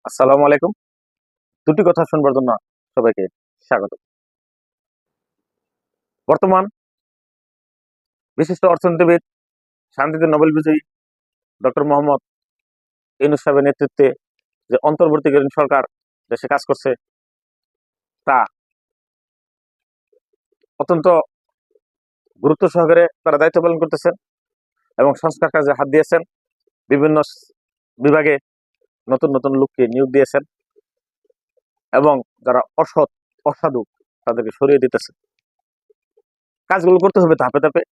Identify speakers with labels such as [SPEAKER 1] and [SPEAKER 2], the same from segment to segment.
[SPEAKER 1] আসসালামু আলাইকুম। দুটি কথা শুনবার জন্য সবাইকে স্বাগত। বর্তমান বিশিষ্ট অর্থনীতিবিদ, শান্তিতে নোবেল বিজয়ী ডক্টর মোহাম্মদ ইউনূস সাহেবের নেতৃত্বে যে অন্তর্বর্তীকালীন সরকার দেশে কাজ করছে, তা অত্যন্ত গুরুত্ব সহকারে তারা দায়িত্ব পালন করতেছেন এবং সংস্কার কাজে হাত দিয়েছেন। বিভিন্ন বিভাগে নতুন নতুন লোককে নিয়োগ দিয়েছেন এবং যারা অসৎ, অসাধু তাদেরকে সরিয়ে দিতেছে। কাজগুলো করতে হবে ধাপে ধাপে,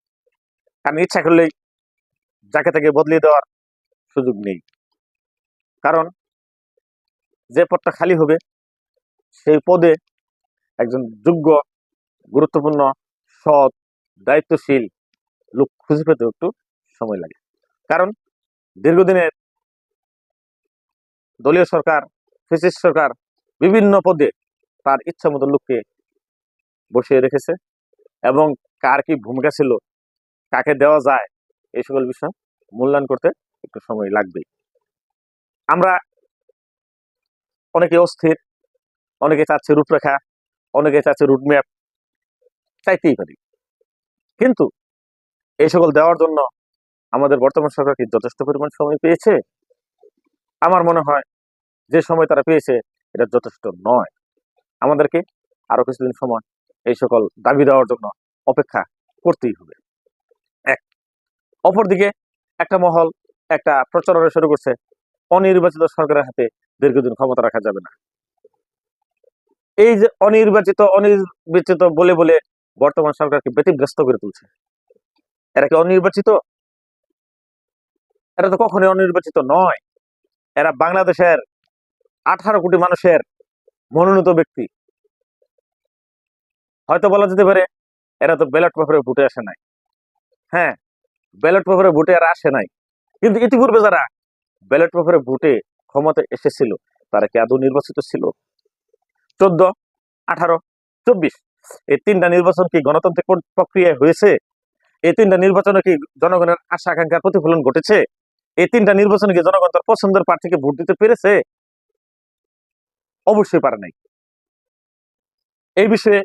[SPEAKER 1] কারণ ইচ্ছা করলেই যাকে তাকে বদলিয়ে দেওয়ার সুযোগ নেই। কারণ যে পদটা খালি হবে সেই পদে একজন যোগ্য, গুরুত্বপূর্ণ, সৎ, দায়িত্বশীল লোক খুঁজে পেতে একটু সময় লাগে। কারণ দীর্ঘদিনের দলীয় সরকার, ফ্যাসিস্ট সরকার বিভিন্ন পদে তার ইচ্ছা মতো লোককে বসিয়ে রেখেছে এবং কার কি ভূমিকা ছিল, কাকে দেওয়া যায়, এই সকল বিষয় মূল্যায়ন করতে একটু সময় লাগবেই। আমরা অনেকে অস্থির, অনেকে চাচ্ছে রূপরেখা, অনেকে চাচ্ছে রুটম্যাপ, চাইতেই পারি, কিন্তু এই সকল দেওয়ার জন্য আমাদের বর্তমান সরকার কি যথেষ্ট পরিমাণ সময় পেয়েছে? আমার মনে হয় যে সময় তারা পেয়েছে এটা যথেষ্ট নয়। আমাদেরকে আরো কিছুদিন সময় এই সকল দাবি দেওয়ার জন্য অপেক্ষা করতেই হবে। এক, অপরদিকে একটা মহল একটা প্রচারণা শুরু করছে, অনির্বাচিত সরকারের হাতে দীর্ঘদিন ক্ষমতা রাখা যাবে না। এই যে অনির্বাচিত বলে বলে বর্তমান সরকারকে ব্যতিব্যস্ত করে তুলছে। এরা কি অনির্বাচিত? এরা তো কখনোই অনির্বাচিত নয়। এরা বাংলাদেশের 18 কোটি মানুষের মনোনীত ব্যক্তি। হয়তো বলা যেতে পারে এরা তো ব্যালট পেপারে ভোটে আসে নাই। হ্যাঁ, ব্যালট পেপারে ভোটে এরা আসে নাই, কিন্তু ইতিপূর্বে যারা ব্যালট পেপারে ভোটে ক্ষমতা এসেছিল তারা কি আদৌ নির্বাচিত ছিল? 14, 18, 24 এই তিনটা নির্বাচন কি গণতান্ত্রিক প্রক্রিয়ায় হয়েছে? এই তিনটা নির্বাচনে কি জনগণের আশা আকাঙ্ক্ষার প্রতিফলন ঘটেছে? এই তিনটা নির্বাচনে কি জনগণ তার পছন্দের প্রার্থীকে ভোট দিতে পেরেছে? অবশ্যই পারে নাই। এই বিষয়ে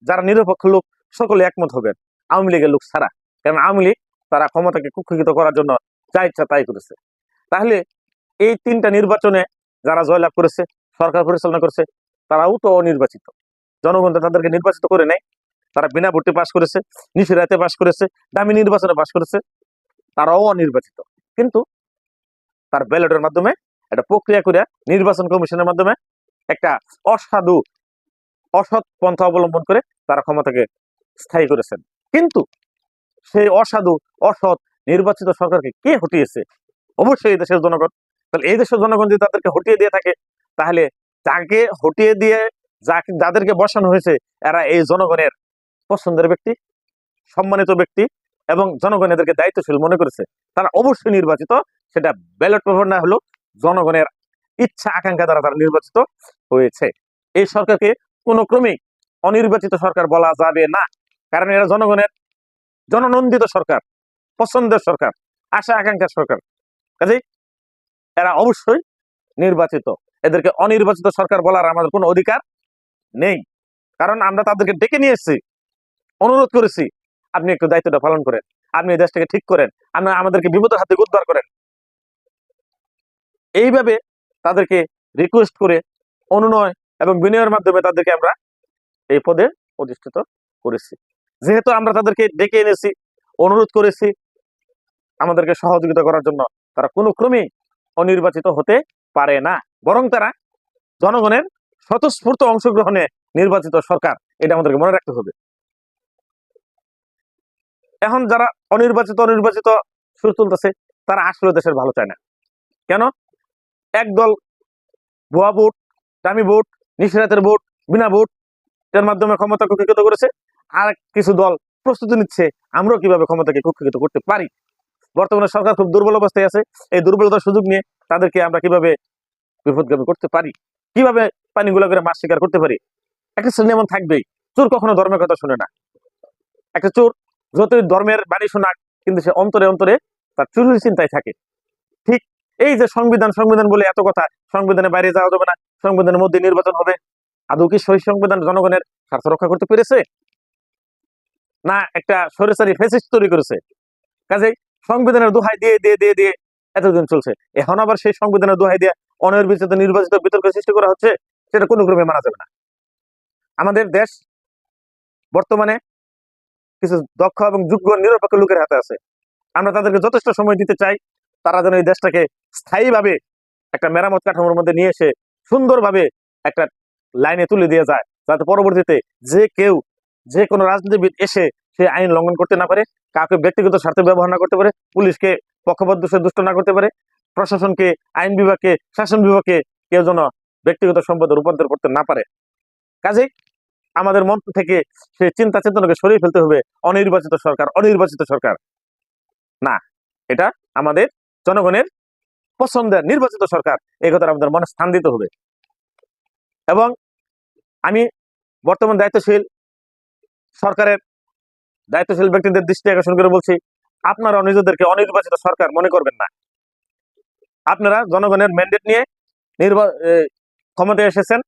[SPEAKER 1] যারা নিরপেক্ষ লোক সকলে একমত হবেন, আওয়ামী লীগের লোক ছাড়া। কারণ আওয়ামী লীগ তারা ক্ষমতাকে কুক্ষিগত করার জন্য যা ইচ্ছা তাই করেছে। তাহলে এই তিনটা নির্বাচনে যারা জয়লাভ করেছে, সরকার পরিচালনা করেছে, তারাও তো অনির্বাচিত। জনগণ তো তাদেরকে নির্বাচিত করে নেয়। তারা বিনা ভোটে পাশ করেছে, নিষেধাজ্ঞাতে পাশ করেছে, দামি নির্বাচনে পাশ করেছে, তারাও অনির্বাচিত। কিন্তু তার ব্যালটের মাধ্যমে একটা প্রক্রিয়া করে নির্বাচন কমিশনের মাধ্যমে একটা অসাধু, অসৎ পন্থা অবলম্বন করে তারা ক্ষমতাকে স্থায়ী করেছেন। কিন্তু সেই অসাধু, অসৎ নির্বাচিত সরকারকে কে হটিয়েছে? অবশ্যই এই দেশের জনগণ। তাহলে এই দেশের জনগণ যদি তাদেরকে হটিয়ে দিয়ে থাকে, তাহলে যাকে হটিয়ে দিয়ে যাদেরকে বসানো হয়েছে এরা এই জনগণের পছন্দের ব্যক্তি, সম্মানিত ব্যক্তি এবং জনগণ এদেরকে দায়িত্বশীল মনে করেছে। তারা অবশ্যই নির্বাচিত, সেটা ব্যালট পেপার না হলেও জনগণের ইচ্ছা আকাঙ্ক্ষা দ্বারা তারা নির্বাচিত হয়েছে। এই সরকারকে কোনো ক্রমেই অনির্বাচিত সরকার বলা যাবে না, কারণ এরা জনগণের জননন্দিত সরকার, পছন্দের সরকার, আশা আকাঙ্ক্ষার সরকার। কাজেই এরা অবশ্যই নির্বাচিত। এদেরকে অনির্বাচিত সরকার বলার আমাদের কোনো অধিকার নেই, কারণ আমরা তাদেরকে ডেকে নিয়ে এসেছি, অনুরোধ করেছি আপনি একটু দায়িত্বটা পালন করেন, আপনি এই দেশটাকে ঠিক করেন, আপনি আমাদেরকে বিপদের হাত থেকে উদ্ধার করেন। এইভাবে তাদেরকে রিকোয়েস্ট করে অনুনয় এবং বিনয়ের মাধ্যমে তাদেরকে আমরা এই পদে অধিষ্ঠিত করেছি। যেহেতু আমরা তাদেরকে ডেকে এনেছি, অনুরোধ করেছি আমাদেরকে সহযোগিতা করার জন্য, তারা কোনো ক্রমেই অনির্বাচিত হতে পারে না, বরং তারা জনগণের স্বতঃস্ফূর্ত অংশগ্রহণে নির্বাচিত সরকার, এটা আমাদেরকে মনে রাখতে হবে। এখন যারা অনির্বাচিত সুর তুলতেছে তারা আসলে দেশের ভালো চায় না। কেন? একদল ভুয়া ভোট, দামি ভোট, নিষেধাজ্ঞার ভোট, বিনা ভোট এর মাধ্যমে ক্ষমতা কুক্ষিগত করেছে। আর কিছু দল প্রস্তুতি নিচ্ছে আমরাও কিভাবে ক্ষমতাকে কুক্ষিগত করতে পারি। বর্তমানে সরকার খুব দুর্বল অবস্থায় আছে, এই দুর্বলতার সুযোগ নিয়ে তাদেরকে আমরা কিভাবে বিপদগামী করতে পারি, কিভাবে পানিগুলা করে মাছ শিকার করতে পারি। একটা শ্রেণী এমন থাকবেই, চোর কখনো ধর্মের কথা শুনে না। একটা চোর যতই ধর্মের বাণী শোনাক, কিন্তু সে অন্তরে অন্তরে তার চুরির চিন্তায় থাকে। ঠিক এই যে সংবিধান সংবিধান বলে এত কথা, সংবিধানের বাইরে যাওয়া যাবে না, সংবিধানের মধ্যে নির্বাচন হবে, আদৌ কি সেই সংবিধান জনগণের স্বার্থ রক্ষা করতে পেরেছে? না একটা স্বৈরাচারী ফ্যাসিস্ট তৈরি করেছে? কাজেই সংবিধানের দোহাই দিয়ে দিয়ে দিয়ে দিয়ে এতদিন চলছে, এখন আবার সেই সংবিধানের দোহাই দিয়ে অনির্বাচিত নির্বাচিত বিতর্ক সৃষ্টি করা হচ্ছে, সেটা কোনো ক্রমে মানা যাবে না। আমাদের দেশ বর্তমানে কিছু দক্ষ এবং যোগ্য নিরপেক্ষ লোকের হাতে আছে, আমরা তাদেরকে যথেষ্ট সময় দিতে চাই, তারা যেন এই দেশটাকে স্থায়ীভাবে একটা মেরামত কাঠামোর মধ্যে নিয়ে এসে সুন্দরভাবে একটা লাইনে তুলে দিয়ে যায়, যাতে পরবর্তীতে যে কেউ যে কোনো রাজনীতিবিদ এসে সে আইন লঙ্ঘন করতে না পারে, কাউকে ব্যক্তিগত স্বার্থে ব্যবহার না করতে পারে, পুলিশকে পক্ষপাত দোষে দুষ্ট না করতে পারে, প্রশাসনকে, আইন বিভাগকে, শাসন বিভাগকে কেউ যেন ব্যক্তিগত সম্পদে রূপান্তর করতে না পারে। কাজেই আমাদের মন থেকে সেই চিন্তা চেতনাকে সরিয়ে ফেলতে হবে, অনির্বাচিত সরকার অনির্বাচিত সরকার না, এটা আমাদের জনগণের পছন্দের নির্বাচিত সরকার, এই কথা আমাদের মনে স্থান দিতে হবে। এবং আমি বর্তমান দায়িত্বশীল সরকারের দায়িত্বশীল ব্যক্তিদের দৃষ্টি আকর্ষণ করে বলছি, আপনারা নিজেদেরকে অনির্বাচিত সরকার মনে করবেন না। আপনারা জনগণের ম্যান্ডেট নিয়ে ক্ষমতায় এসেছেন,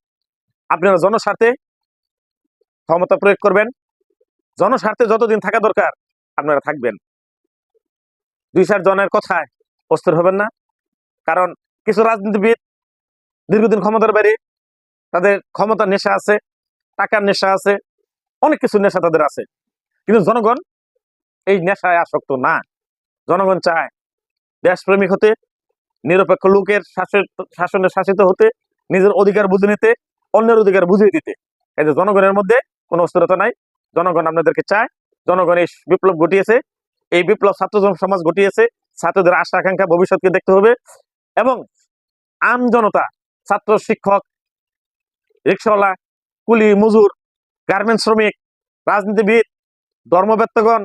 [SPEAKER 1] আপনারা জনস্বার্থে ক্ষমতা প্রয়োগ করবেন, জনস্বার্থে যতদিন থাকা দরকার আপনারা থাকবেন। 2-4 জনের কথায় অস্থির হবেন না, কারণ কিছু রাজনীতিবিদ দীর্ঘদিন ক্ষমতার বাইরে, তাদের ক্ষমতার নেশা আছে, টাকার নেশা আছে, অনেক কিছু নেশা তাদের আছে, কিন্তু জনগণ এই নেশায় আসক্ত না। জনগণ চায় দেশপ্রেমিক হতে, নিরপেক্ষ লোকের শাসনে শাসিত হতে, নিজের অধিকার বুঝে নিতে, অন্যের অধিকার বুঝিয়ে দিতে। এই যে জনগণের মধ্যে কোনো অস্থিরতা নাই, জনগণ আপনাদেরকে চায়, জনগণ এই বিপ্লব ঘটিয়েছে, এই বিপ্লব ছাত্র সমাজ ঘটিয়েছে, ছাত্রদের আশা আকাঙ্ক্ষা ভবিষ্যৎকে দেখতে হবে, এবং আম জনতা, ছাত্র, শিক্ষক, রিক্সাওয়ালা, কুলি, মজুর, গার্মেন্টস শ্রমিক, রাজনীতিবিদ, ধর্মবেত্তগণ,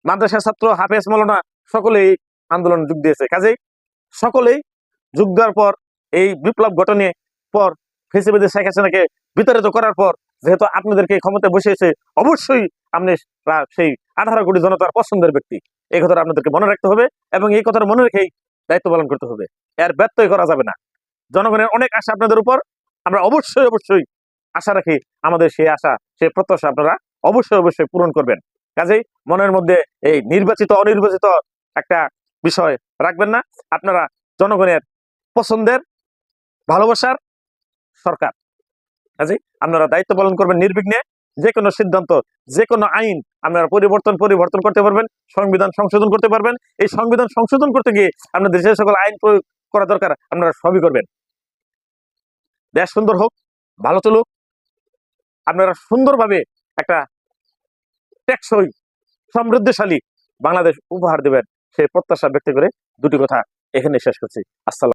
[SPEAKER 1] মাদ্রাসা ছাত্র, হাফেজ মৌলানা সকলেই আন্দোলন যোগ দিয়েছে। কাজেই সকলেই যোগ দেওয়ার পর এই বিপ্লব গঠনে পর ফেসিবাদী শেখ হাসিনাকে বিতাড়িত করার পর যেহেতু আপনাদেরকে ক্ষমতায় বসিয়েছে, অবশ্যই আপনি সেই 18 কোটি জনতার পছন্দের ব্যক্তি, এই কথাটা আপনাদেরকে মনে রাখতে হবে, এবং এই কথাটা মনে রেখেই দায়িত্ব পালন করতে হবে, এর ব্যত্যয় করা যাবে না। জনগণের অনেক আশা আপনাদের উপর, আমরা অবশ্যই অবশ্যই আশা রাখি, আমাদের সেই আশা সেই প্রত্যাশা আপনারা অবশ্যই অবশ্যই পূরণ করবেন। কাজেই মনের মধ্যে এই নির্বাচিত অনির্বাচিত একটা বিষয় রাখবেন না, আপনারা জনগণের পছন্দের ভালোবাসার সরকার। কাজেই আপনারা দায়িত্ব পালন করবেন নির্বিঘ্নে, যে কোনো সিদ্ধান্ত, যে কোনো আইন আপনারা পরিবর্তন করতে পারবেন, সংবিধান সংশোধন করতে পারবেন। এই সংবিধান সংশোধন করতে গিয়ে আপনাদের যে সকল আইন প্রয়োগ করা দরকার আপনারা সবই করবেন। দেশ সুন্দর হোক, ভালো চলুক, আপনারা সুন্দরভাবে একটা টেকসই সমৃদ্ধশালী বাংলাদেশ উপহার দেবেন, সেই প্রত্যাশা ব্যক্ত করে দুটি কথা এখানে শেষ করছি। আসসালাম।